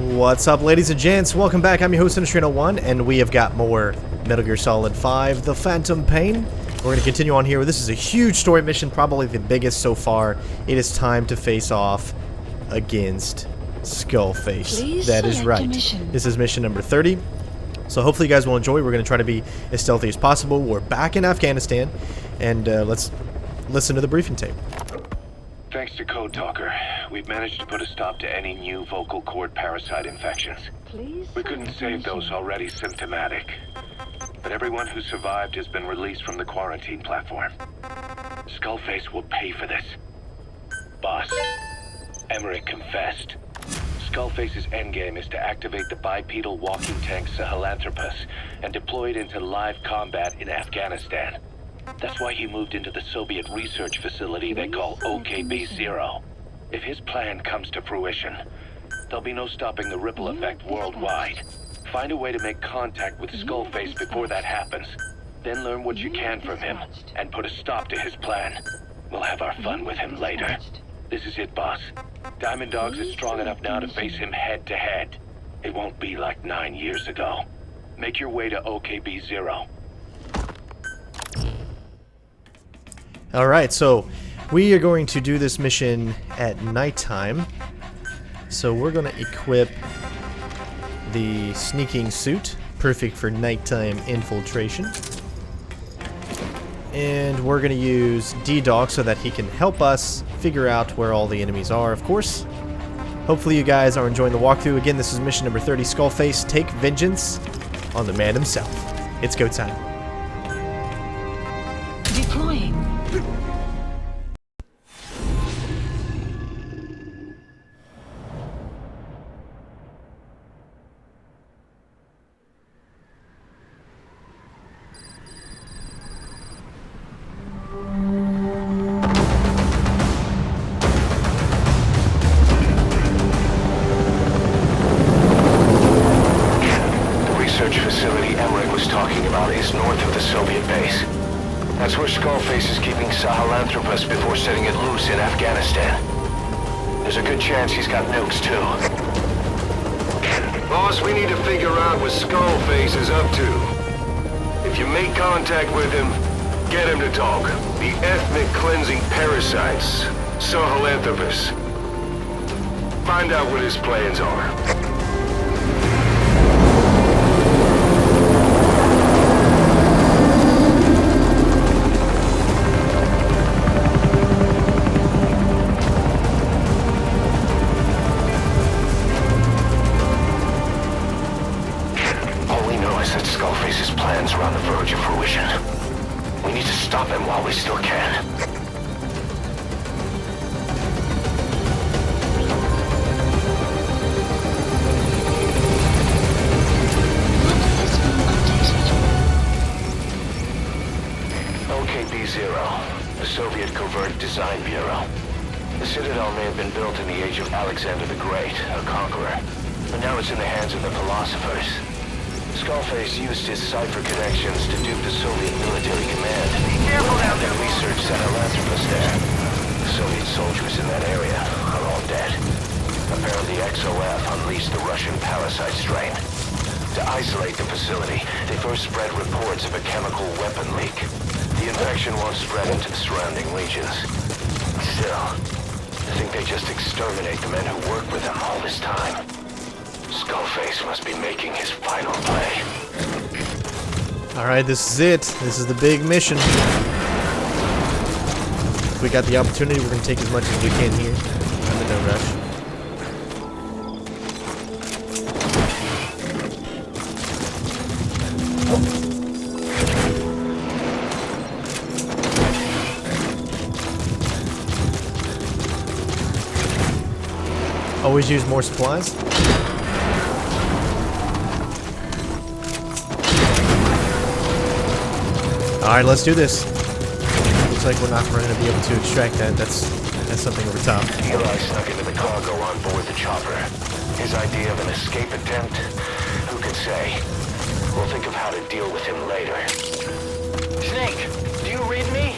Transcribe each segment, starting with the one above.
What's up, ladies and gents? Welcome back. I'm your host, Innistrino1, and we have got more Metal Gear Solid 5, The Phantom Pain. We're going to continue on here. This is a huge story mission, probably the biggest so far. It is time to face off against Skullface. That is right. This is mission number 30. So hopefully you guys will enjoy. We're going to try to be as stealthy as possible. We're back in Afghanistan, and let's listen to the briefing tape. Thanks to Code Talker, we've managed to put a stop to any new vocal cord parasite infections. We couldn't save those already symptomatic, but everyone who survived has been released from the quarantine platform. Skullface will pay for this. Boss, Emmerich confessed. Skullface's endgame is to activate the bipedal walking tank Sahelanthropus and deploy it into live combat in Afghanistan. That's why he moved into the Soviet research facility they call OKB-0. If his plan comes to fruition, there'll be no stopping the ripple effect worldwide. Find a way to make contact with Skullface before that happens. Then learn what you can from him, and put a stop to his plan. We'll have our fun with him later. This is it, boss. Diamond Dogs is strong enough now to face him head-to-head. It won't be like 9 years ago. Make your way to OKB-0. Alright, so we are going to do this mission at nighttime. So we're going to equip the sneaking suit, perfect for nighttime infiltration. And we're going to use D-Dog so that he can help us figure out where all the enemies are, of course. Hopefully you guys are enjoying the walkthrough. Again, this is mission number 30, Skullface, take vengeance on the man himself. It's go time. Deploying. Facility Emmerich was talking about is north of the Soviet base. That's where Skullface is keeping Sahelanthropus before setting it loose in Afghanistan. There's a good chance he's got nukes too. Boss, we need to figure out what Skullface is up to. If you make contact with him, get him to talk. The ethnic cleansing parasites, Sahelanthropus. Find out what his plans are. Skullface's plans are on the verge of fruition. We need to stop him while we still can. OKB-0, the Soviet Covert Design Bureau. The Citadel may have been built in the age of Alexander the Great, a conqueror, but now it's in the hands of the philosophers. Skullface used his cipher connections to dupe the Soviet military command. Be careful now, their research Sahelanthropus there. The Soviet soldiers in that area are all dead. Apparently XOF unleashed the Russian parasite strain. To isolate the facility, they first spread reports of a chemical weapon leak. The infection won't spread into the surrounding regions. Still, I think they just exterminate the men who worked with them all this time. Skullface must be making his final play. Alright, this is it. This is the big mission. If we got the opportunity, we're going to take as much as we can here. I'm in no rush. Always use more supplies. Alright, let's do this. Looks like we're not going to be able to extract that. That's something over top. Eli snuck into the cargo on board the chopper. His idea of an escape attempt? Who can say? We'll think of how to deal with him later. Snake, do you read me?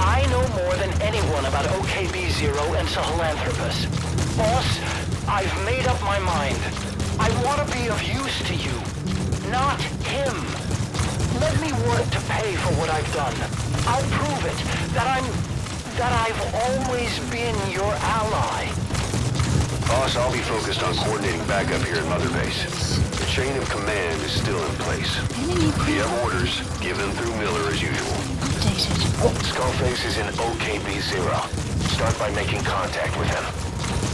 I know more than anyone about OKB-0 and Sahelanthropus. Boss, I've made up my mind. I want to be of use to you, not him. Let me work to pay for what I've done. I'll prove it, that I've always been your ally. Boss, I'll be focused on coordinating backup here at Mother Base. The chain of command is still in place. If you have orders, give them through Miller as usual. Skullface is in OKB-0. Start by making contact with him.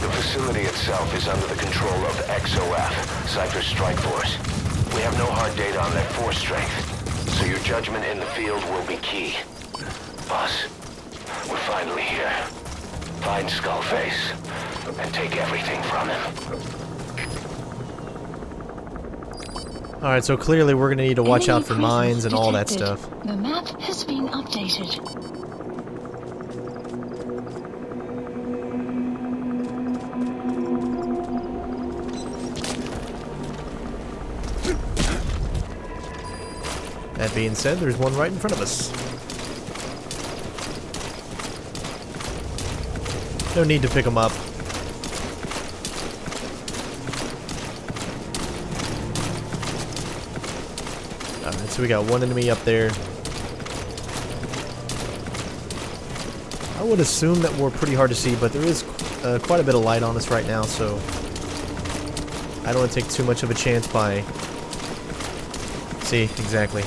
The facility itself is under the control of XOF, Cypher's Strike Force. We have no hard data on their force strength, so your judgment in the field will be key. Boss, we're finally here. Find Skullface, and take everything from him. Alright, so clearly we're gonna need to watch out for mines and all that stuff. The map has been updated. That being said, there's one right in front of us. No need to pick them up. Alright, so we got one enemy up there. I would assume that we're pretty hard to see, but there is quite a bit of light on us right now, so I don't want to take too much of a chance by... See, exactly.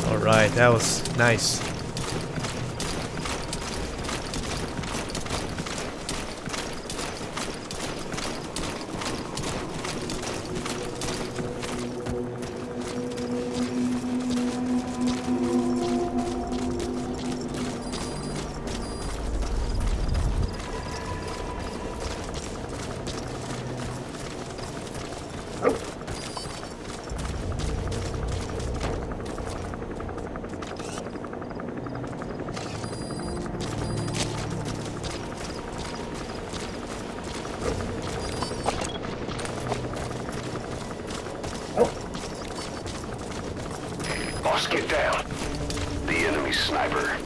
Alright, that was nice. Get down. The enemy's sniper.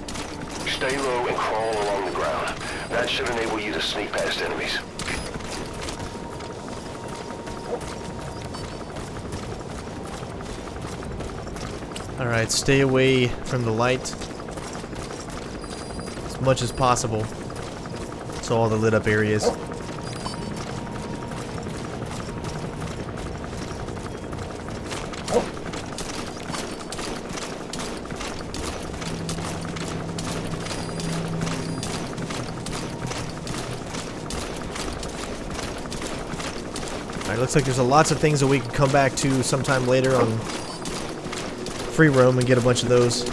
Stay low and crawl along the ground. That should enable you to sneak past enemies. Alright, stay away from the light as much as possible. So all the lit up areas. Alright, looks like there's lots of things that we can come back to sometime later on free roam and get a bunch of those.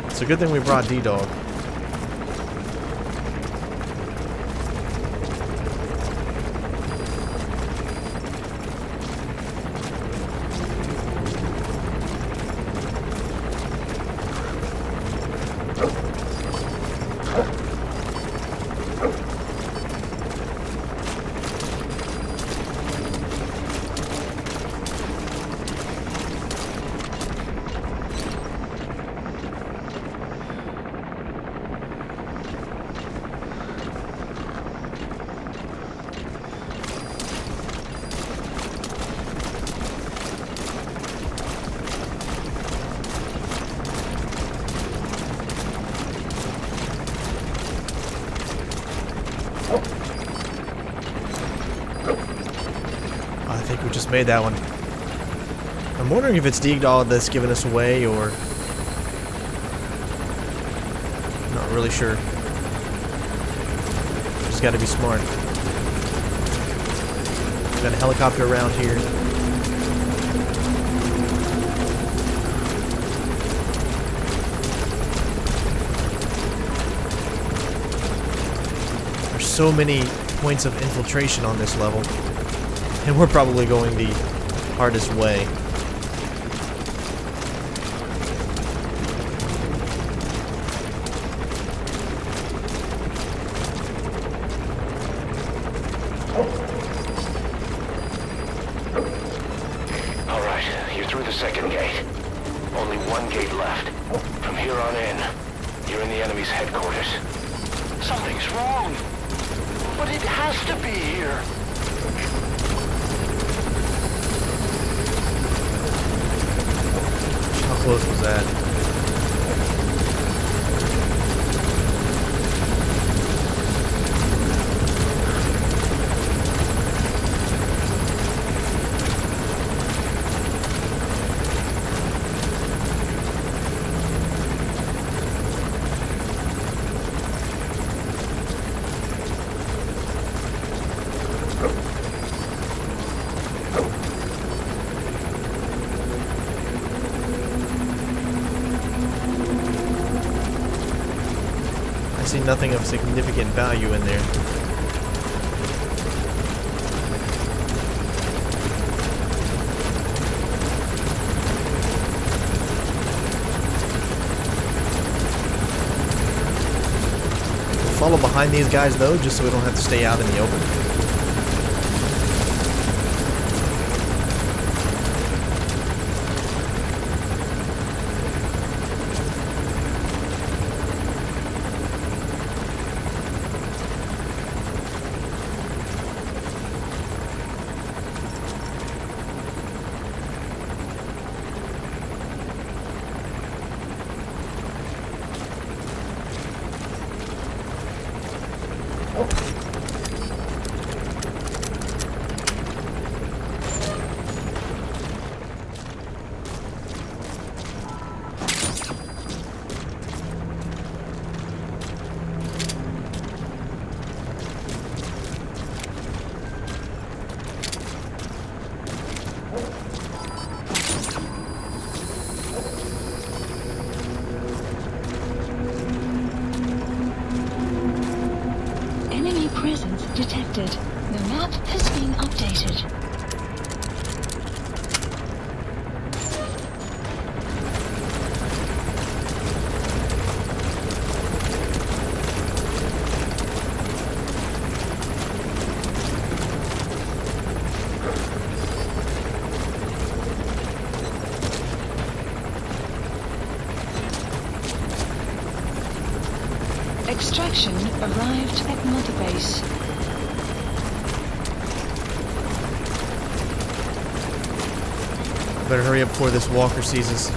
It's a good thing we brought D-Dog. I think we just made that one. I'm wondering if it's D-Dog that's giving us away, or... Not really sure. Just gotta be smart. Got a helicopter around here. so many points of infiltration on this level. And we're probably going the hardest way. Alright, you're through the second gate. Only one gate left. From here on in, you're in the enemy's headquarters. Something's wrong. But it has to be here. How close was that? I see nothing of significant value in there. Follow behind these guys though, just so we don't have to stay out in the open. Enemy presence detected. The map has been updated. Extraction arrived at Mother Base. Better hurry up before this walker sees us.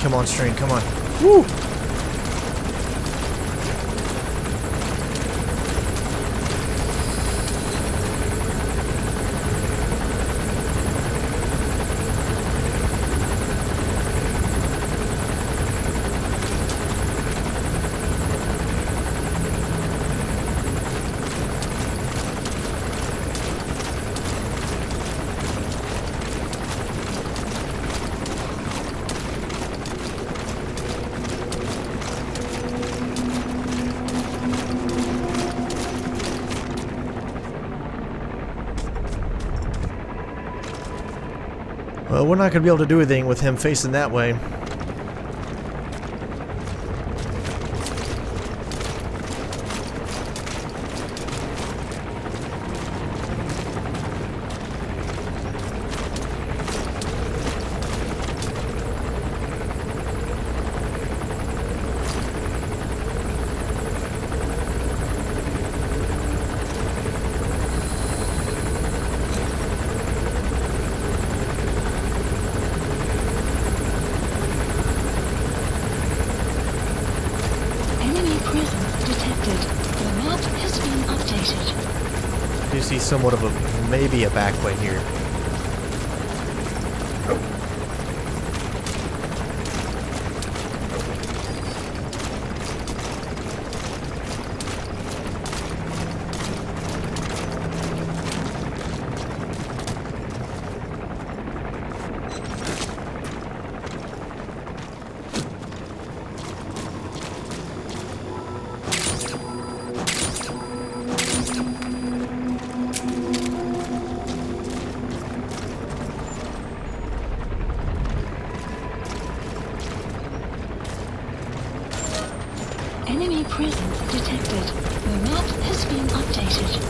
Come on, Strain, come on. Woo! Well, we're not going to be able to do anything with him facing that way. Do see somewhat of a, maybe a back way here. Enemy presence detected. The map has been updated.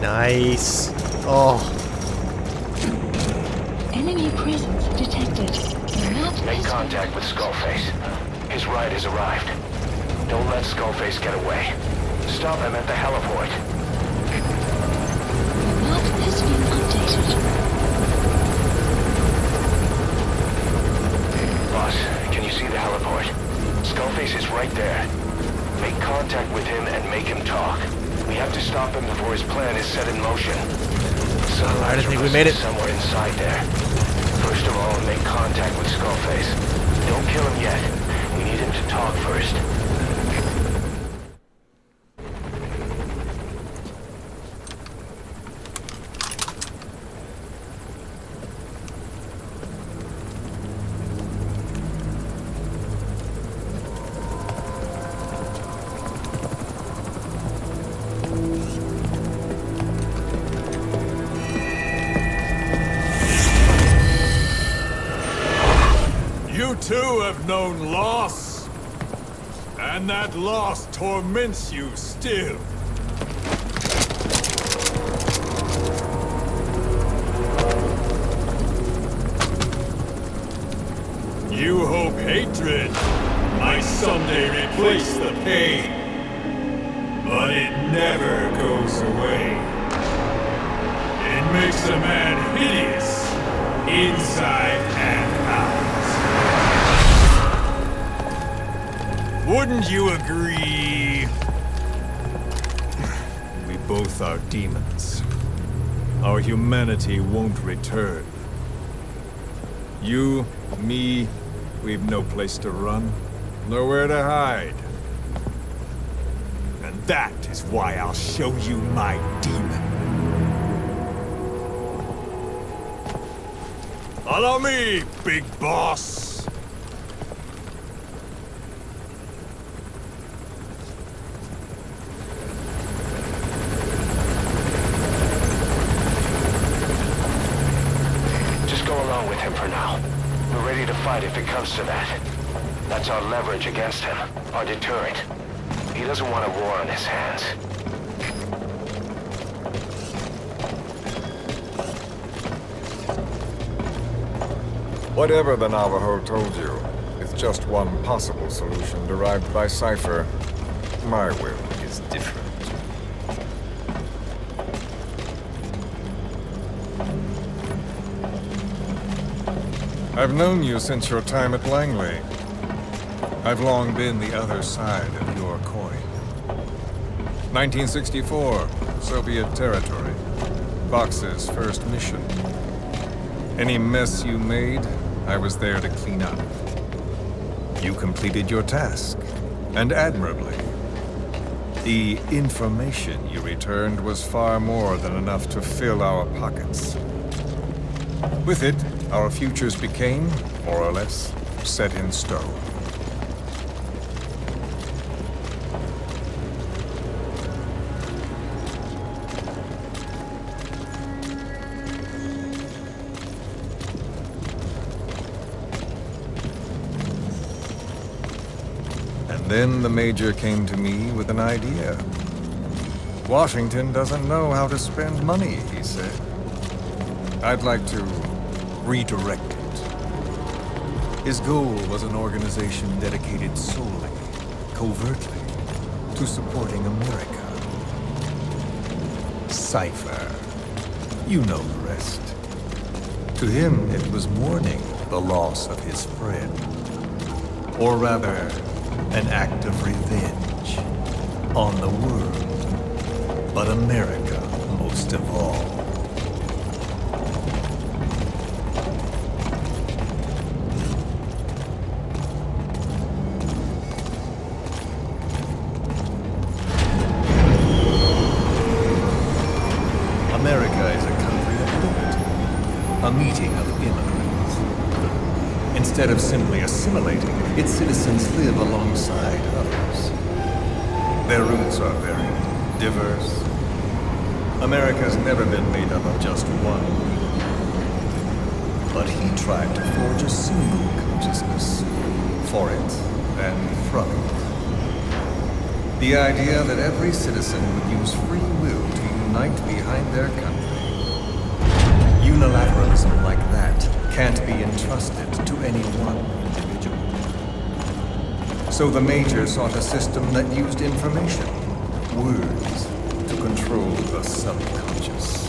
Nice. Oh. Enemy presence detected. The map Make has contact with Skullface. His ride has arrived. Don't let Skullface get away. Stop him at the heliport. The map has been updated. Boss, can you see the heliport? Skullface is right there. Make contact with him and make him talk. We have to stop him before his plan is set in motion. I didn't think we made it. Somewhere inside there. First of all, make contact with Skullface. Don't kill him yet. We need him to talk first. You too have known loss, and that loss torments you still. You hope hatred might someday replace the pain, but it never goes away. It makes a man hideous, inside and out. Wouldn't you agree? We both are demons. Our humanity won't return. You, me, we've no place to run, nowhere to hide. And that is why I'll show you my demon. Follow me, big boss! If it comes to that. That's our leverage against him, our deterrent. He doesn't want a war on his hands. Whatever the Navajo told you, is just one possible solution derived by Cypher. My will is different. I've known you since your time at Langley. I've long been the other side of your coin. 1964, Soviet territory. Fox's first mission. Any mess you made, I was there to clean up. You completed your task, and admirably. The information you returned was far more than enough to fill our pockets. With it, our futures became, more or less, set in stone. And then the Major came to me with an idea. Washington doesn't know how to spend money, he said. I'd like to redirect it. His goal was an organization dedicated solely, covertly, to supporting America. Cypher. You know the rest. To him, it was mourning the loss of his friend. Or rather, an act of revenge on the world, but America most of all. America is a country of liberty, a meeting of immigrants. Instead of simply assimilating, its citizens live alongside others. Their roots are very diverse. America's never been made up of just one group. But he tried to forge a single consciousness for it and from it. The idea that every citizen would use free will to unite behind their country. Unilateralism like that can't be entrusted to any one individual. So the Major sought a system that used information, words, to control the subconscious.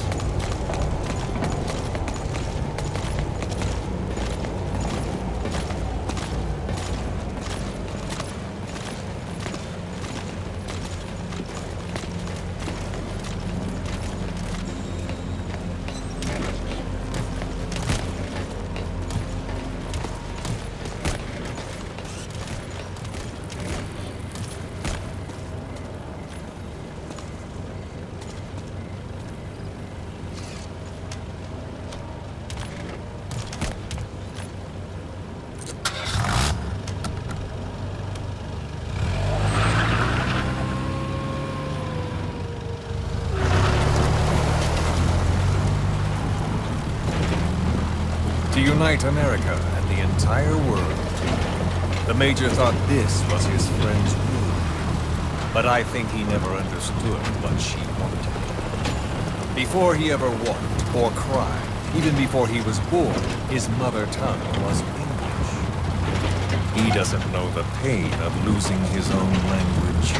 To unite America and the entire world. The Major thought this was his friend's will. But I think he never understood what she wanted. Before he ever walked or cried, even before he was born, his mother tongue was English. He doesn't know the pain of losing his own language.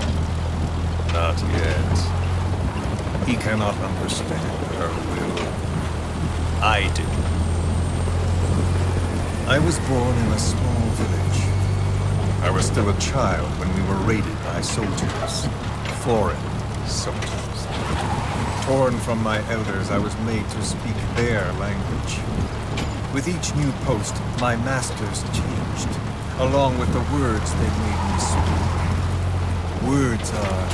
Not yet. He cannot understand her will. I do. I was born in a small village. I was still a child when we were raided by soldiers. Foreign soldiers. Torn from my elders, I was made to speak their language. With each new post, my masters changed, along with the words they made me speak. Words are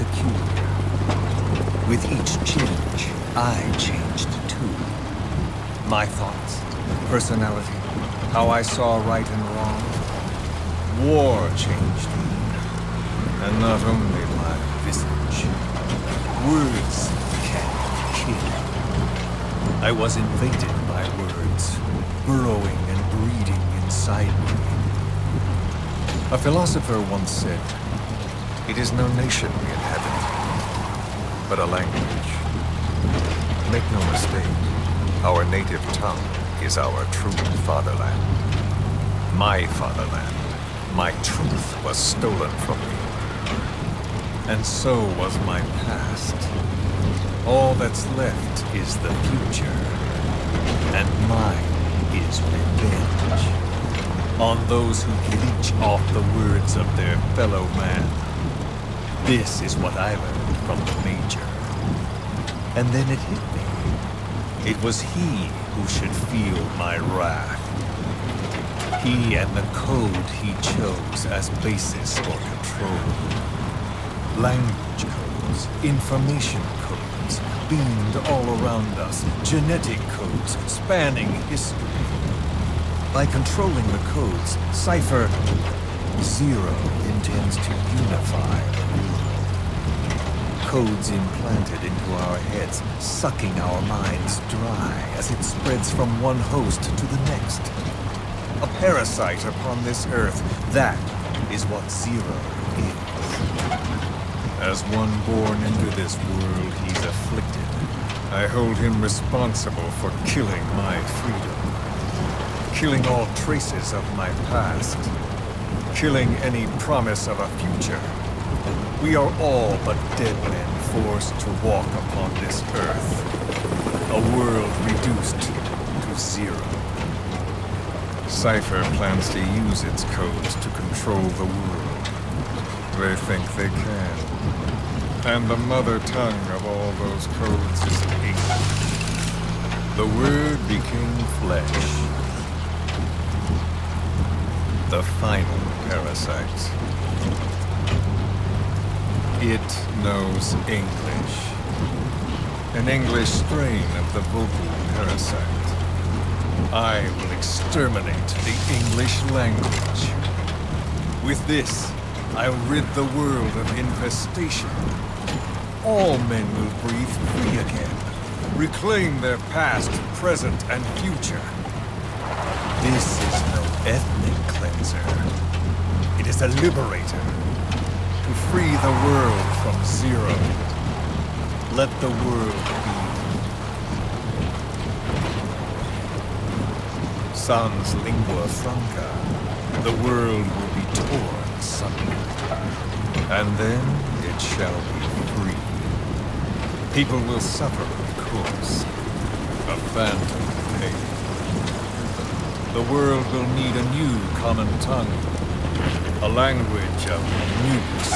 peculiar. With each change, I changed too. My thoughts, personality, how I saw right and wrong. War changed me. And not only my visage. Words can kill. I was invaded by words, burrowing and breeding inside me. A philosopher once said, "It is no nation we inhabit, but a language." Make no mistake, our native tongue is our true fatherland. My fatherland. My truth was stolen from me. And so was my past. All that's left is the future. And mine is revenge. On those who leech off the words of their fellow man. This is what I learned from the Major. And then it hit me. It was he who should feel my wrath. He and the code he chose as basis for control. Language codes, information codes, beamed all around us, genetic codes spanning history. By controlling the codes, Cypher Zero intends to unify the world. Codes implanted into our heads, sucking our minds dry as it spreads from one host to the next. A parasite upon this earth, that is what Zero is. As one born into this world, he's afflicted. I hold him responsible for killing my freedom. Killing all traces of my past. Killing any promise of a future. We are all but dead men forced to walk upon this earth. A world reduced to zero. Cypher plans to use its codes to control the world. They think they can. And the mother tongue of all those codes is English. The word became flesh. The final parasite. It knows English. an English strain of the vocal parasite. I will exterminate the English language. With this, I'll rid the world of infestation. All men will breathe free again, reclaim their past, present, and future. This is no ethnic cleanser. It is a liberator. To free the world from zero. Let the world be. Sans lingua franca. The world will be torn asunder. And then it shall be free. People will suffer, of course. A phantom pain. The world will need a new common tongue. A language of nukes.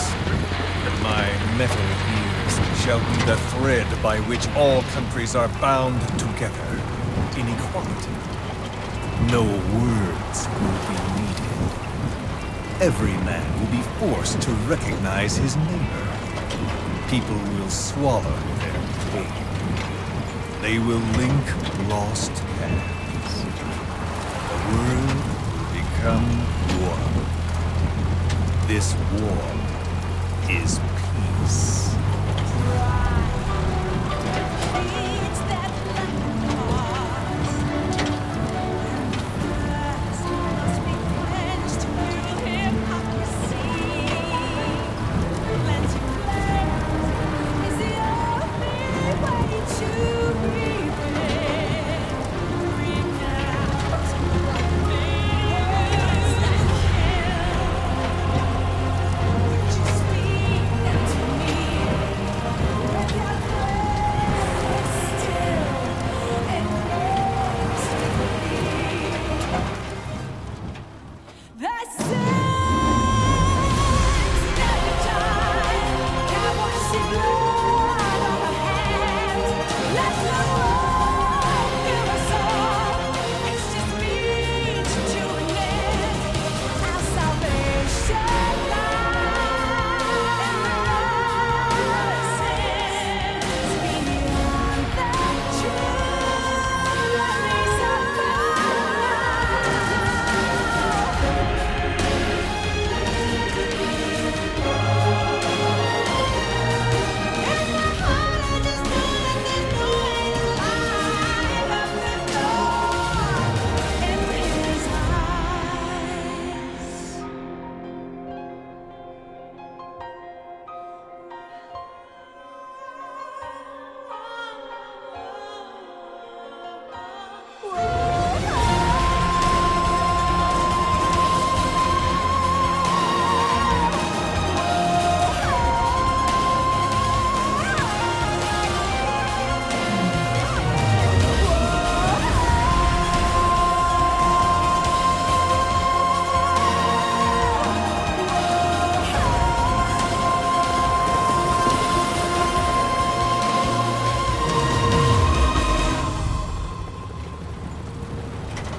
And my metal ears shall be the thread by which all countries are bound together in equality. No words will be needed. Every man will be forced to recognize his neighbor. People will swallow their pain. They will link lost hands. The world will become one. This war is peace.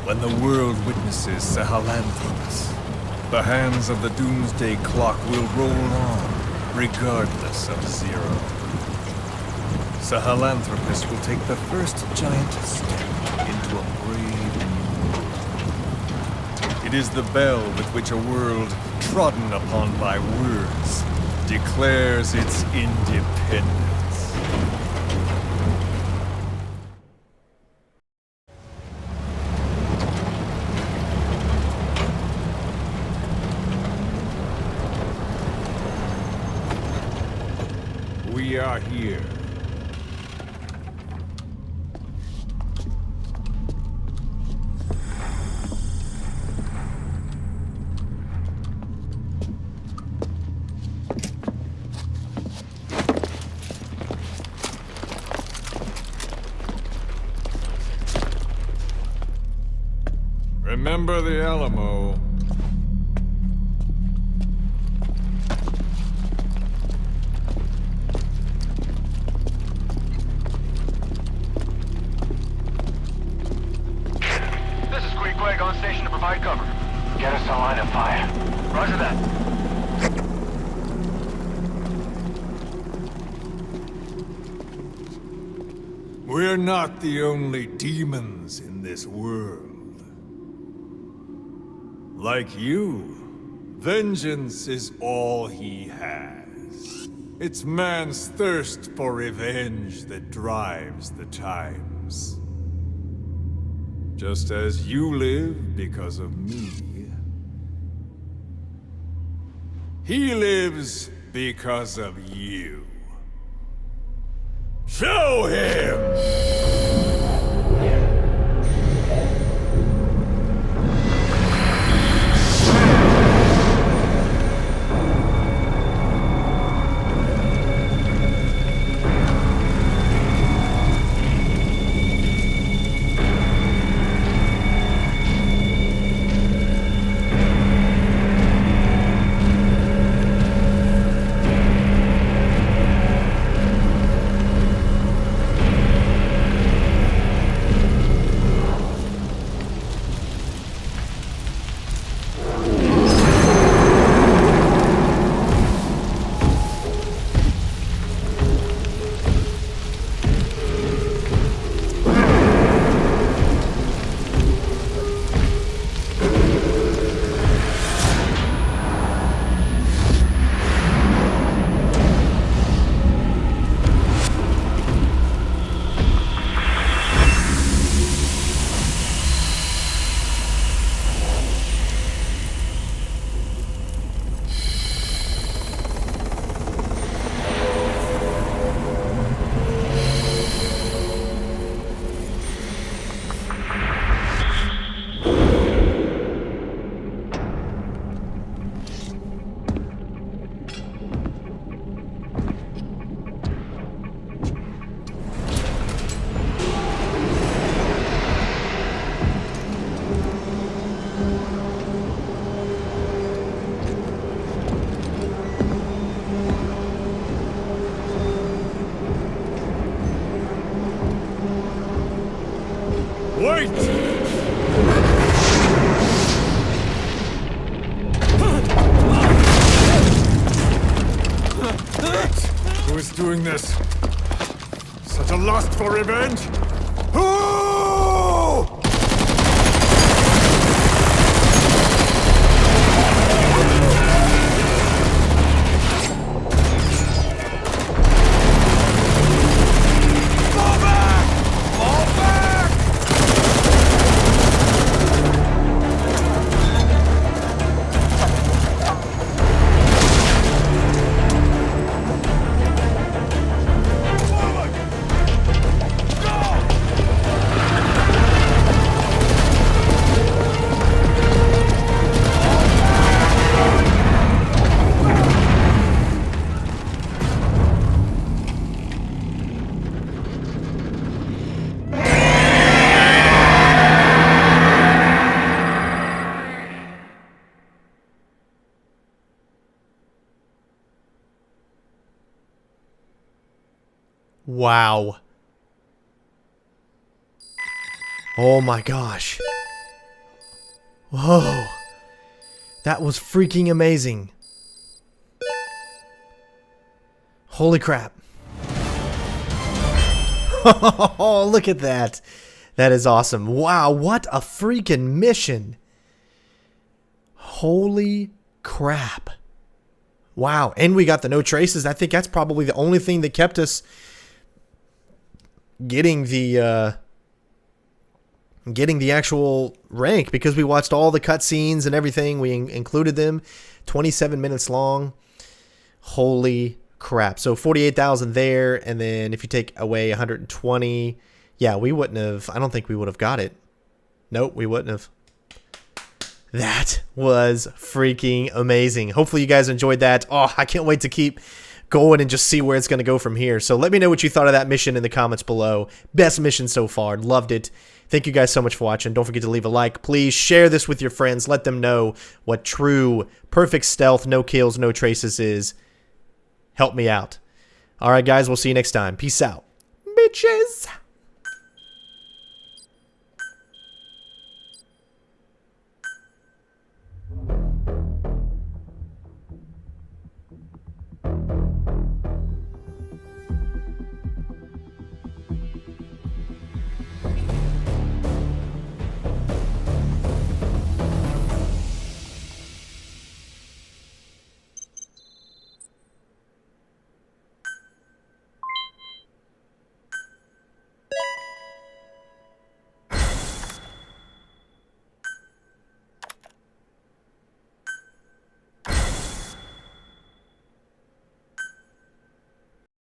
When the world witnesses Sahelanthropus, the hands of the doomsday clock will roll on, regardless of zero. Sahelanthropus will take the first giant step into a brave new world. It is the bell with which a world trodden upon by words declares its independence. We are here. Remember the Alamo. On station to provide cover. Get us a line of fire. Roger that. We're not the only demons in this world. Like you, vengeance is all he has. It's man's thirst for revenge that drives the times. Just as you live because of me, he lives because of you. Show him! Wait! Who is doing this? Such a lust for revenge? Who? Wow. Oh my gosh. Whoa. That was freaking amazing. Holy crap. Oh, look at that. That is awesome. Wow, what a freaking mission. Holy crap. Wow, and we got the no traces. I think that's probably the only thing that kept us getting the actual rank, because we watched all the cutscenes and everything. We included them. 27 minutes long. Holy crap. So 48,000 there, and then if you take away 120, yeah, we wouldn't have, I don't think we would have got it. Nope, we wouldn't have. That was freaking amazing. Hopefully you guys enjoyed that. Oh, I can't wait to keep going and just see where it's going to go from here. So let me know what you thought of that mission in the comments below. Best mission so far. Loved it. Thank you guys so much for watching. Don't forget to leave a like. Please share this with your friends. Let them know what true, perfect stealth, no kills, no traces is. Help me out. Alright guys, we'll see you next time. Peace out. Bitches!